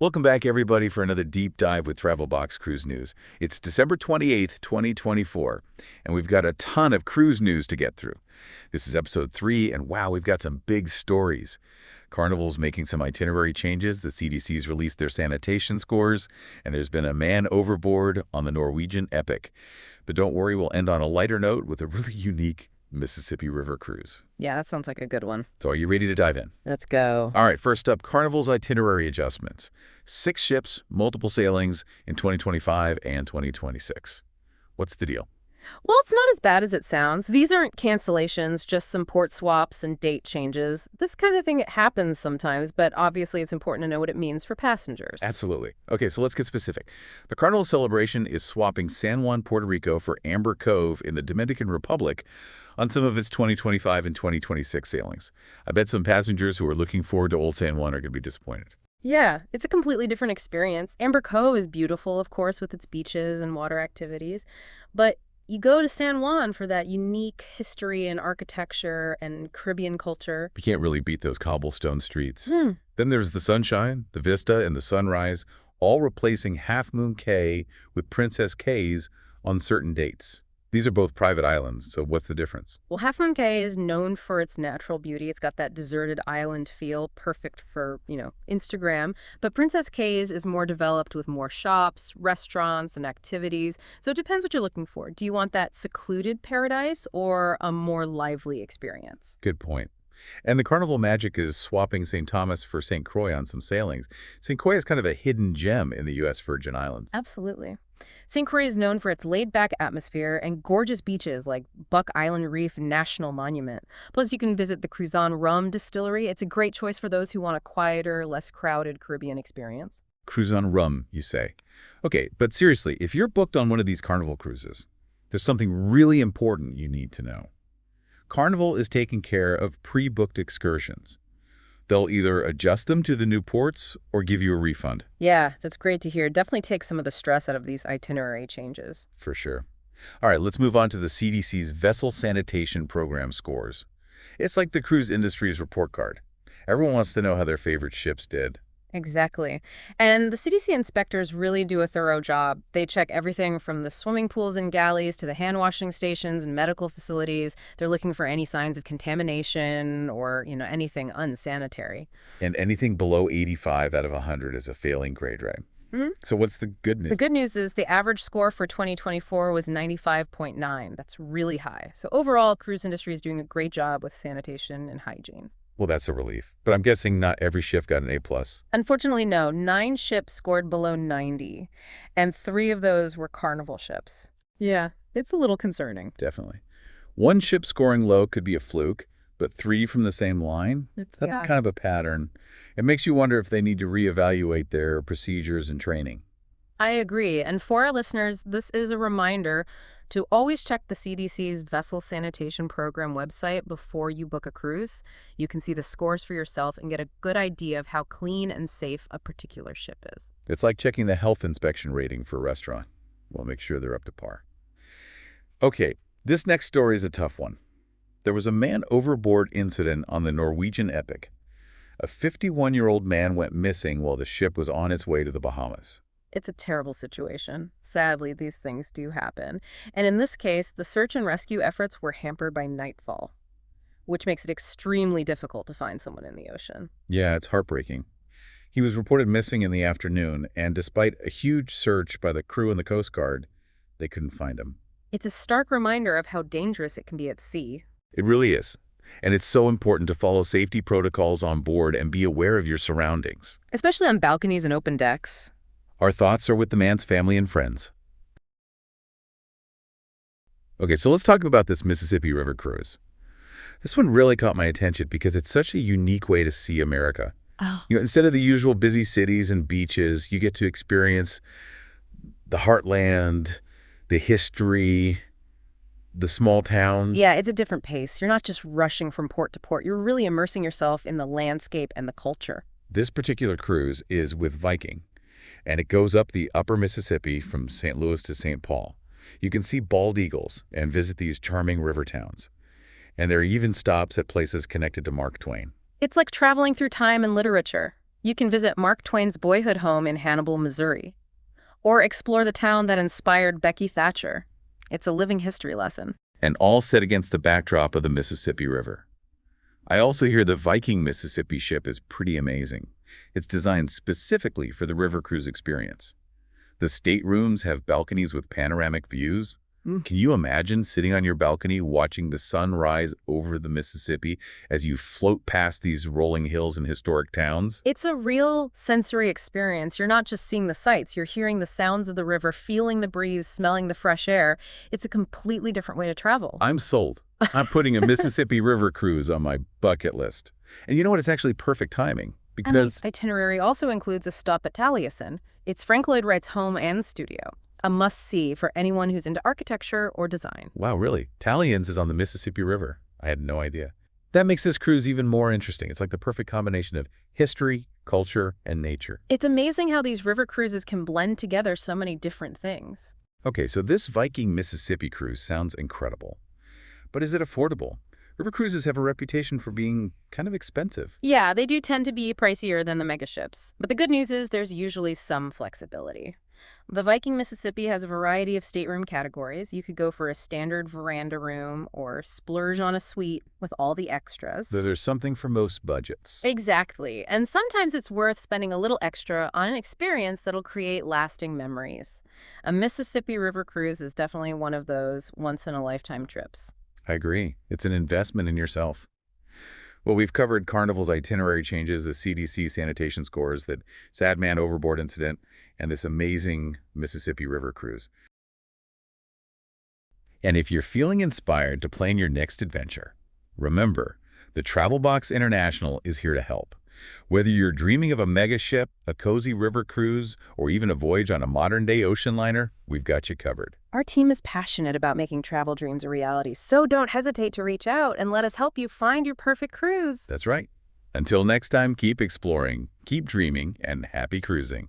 Welcome back, everybody, for another deep dive with Travel Box Cruise News. It's December 28th, 2024, and we've got a ton of cruise news to get through. This is episode 3, and wow, we've got some big stories. Carnival's making some itinerary changes, the CDC's released their sanitation scores, and there's been a man overboard on the Norwegian Epic. But don't worry, we'll end on a lighter note with a really unique Mississippi River cruise. Yeah, that sounds like a good one. So are you ready to dive in? Let's go. All right, first up, Carnival's itinerary adjustments. 6 ships, multiple sailings in 2025 and 2026. What's the deal? Well, it's not as bad as it sounds. These aren't cancellations, just some port swaps and date changes. This kind of thing happens sometimes, but obviously it's important to know what it means for passengers. Absolutely. Okay, so let's get specific. The Carnival celebration is swapping San Juan, Puerto Rico for Amber Cove in the Dominican Republic on some of its 2025 and 2026 sailings. I bet some passengers who are looking forward to Old San Juan are going to be disappointed. Yeah, it's a completely different experience. Amber Cove is beautiful, of course, with its beaches and water activities, but you go to San Juan for that unique history and architecture and Caribbean culture. You can't really beat those cobblestone streets. Then there's the sunshine, the vista, and the sunrise, all replacing Half Moon Cay with Princess Cays on certain dates. These are both private islands, so what's the difference? Well, Half Moon Cay is known for its natural beauty. It's got that deserted island feel, perfect for, Instagram. But Princess Cays is more developed with more shops, restaurants, and activities. So it depends what you're looking for. Do you want that secluded paradise or a more lively experience? Good point. And the Carnival magic is swapping St. Thomas for St. Croix on some sailings. St. Croix is kind of a hidden gem in the U.S. Virgin Islands. Absolutely. St. Croix is known for its laid-back atmosphere and gorgeous beaches like Buck Island Reef National Monument. Plus, you can visit the Cruzan Rum Distillery. It's a great choice for those who want a quieter, less crowded Caribbean experience. Cruzan Rum, you say. Okay, but seriously, if you're booked on one of these Carnival cruises, there's something really important you need to know. Carnival is taking care of pre-booked excursions. They'll either adjust them to the new ports or give you a refund. Yeah, that's great to hear. Definitely takes some of the stress out of these itinerary changes. For sure. All right, let's move on to the CDC's Vessel Sanitation Program scores. It's like the cruise industry's report card. Everyone wants to know how their favorite ships did. Exactly. And the CDC inspectors really do a thorough job. They check everything from the swimming pools and galleys to the hand washing stations and medical facilities. They're looking for any signs of contamination or, anything unsanitary. And anything below 85 out of 100 is a failing grade, right? So what's the good news? The good news is the average score for 2024 was 95.9. That's really high. So overall, cruise industry is doing a great job with sanitation and hygiene. Well, that's a relief. But I'm guessing not every ship got an A+. Unfortunately, no. 9 ships scored below 90, and 3 of those were Carnival ships. Yeah, it's a little concerning. Definitely. One ship scoring low could be a fluke, but 3 from the same line? That's kind of a pattern. It makes you wonder if they need to reevaluate their procedures and training. I agree. And for our listeners, this is a reminder to always check the CDC's Vessel Sanitation Program website before you book a cruise. You can see the scores for yourself and get a good idea of how clean and safe a particular ship is. It's like checking the health inspection rating for a restaurant. We'll make sure they're up to par. Okay, this next story is a tough one. There was a man overboard incident on the Norwegian Epic. A 51-year-old man went missing while the ship was on its way to the Bahamas. It's a terrible situation. Sadly, these things do happen. And in this case, the search and rescue efforts were hampered by nightfall, which makes it extremely difficult to find someone in the ocean. Yeah, it's heartbreaking. He was reported missing in the afternoon, and despite a huge search by the crew and the Coast Guard, they couldn't find him. It's a stark reminder of how dangerous it can be at sea. It really is. And it's so important to follow safety protocols on board and be aware of your surroundings. Especially on balconies and open decks. Our thoughts are with the man's family and friends. Okay, so let's talk about this Mississippi River cruise. This one really caught my attention because it's such a unique way to see America. Oh. Instead of the usual busy cities and beaches, you get to experience the heartland, the history, the small towns. Yeah, it's a different pace. You're not just rushing from port to port. You're really immersing yourself in the landscape and the culture. This particular cruise is with Viking, and it goes up the upper Mississippi from St. Louis to St. Paul. You can see bald eagles and visit these charming river towns. And there are even stops at places connected to Mark Twain. It's like traveling through time and literature. You can visit Mark Twain's boyhood home in Hannibal, Missouri, or explore the town that inspired Becky Thatcher. It's a living history lesson. And all set against the backdrop of the Mississippi River. I also hear the Viking Mississippi ship is pretty amazing. It's designed specifically for the river cruise experience. The staterooms have balconies with panoramic views. Can you imagine sitting on your balcony watching the sun rise over the Mississippi as you float past these rolling hills and historic towns? It's a real sensory experience. You're not just seeing the sights, you're hearing the sounds of the river, feeling the breeze, smelling the fresh air. It's a completely different way to travel. I'm sold. I'm putting a Mississippi River cruise on my bucket list. And you know what? It's actually perfect timing because And the itinerary also includes a stop at Taliesin. It's Frank Lloyd Wright's home and studio. A must-see for anyone who's into architecture or design. wow, really? Talien's is on the Mississippi River. I had no idea. That makes this cruise even more interesting. It's like the perfect combination of history, culture, and nature. It's amazing how these river cruises can blend together so many different things. Okay, so this Viking Mississippi cruise sounds incredible. But is it affordable? River cruises have a reputation for being kind of expensive. Yeah, they do tend to be pricier than the megaships. But the good news is there's usually some flexibility. The Viking Mississippi has a variety of stateroom categories. You could go for a standard veranda room or splurge on a suite with all the extras. There's something for most budgets. Exactly. And sometimes it's worth spending a little extra on an experience that'll create lasting memories. A Mississippi River cruise is definitely one of those once-in-a-lifetime trips. I agree. It's an investment in yourself. Well, we've covered Carnival's itinerary changes, the CDC sanitation scores, that sad man overboard incident, and this amazing Mississippi River cruise. And if you're feeling inspired to plan your next adventure, remember, the Travel Box International is here to help. Whether you're dreaming of a mega ship, a cozy river cruise, or even a voyage on a modern-day ocean liner, we've got you covered. Our team is passionate about making travel dreams a reality, so don't hesitate to reach out and let us help you find your perfect cruise. That's right. Until next time, keep exploring, keep dreaming, and happy cruising.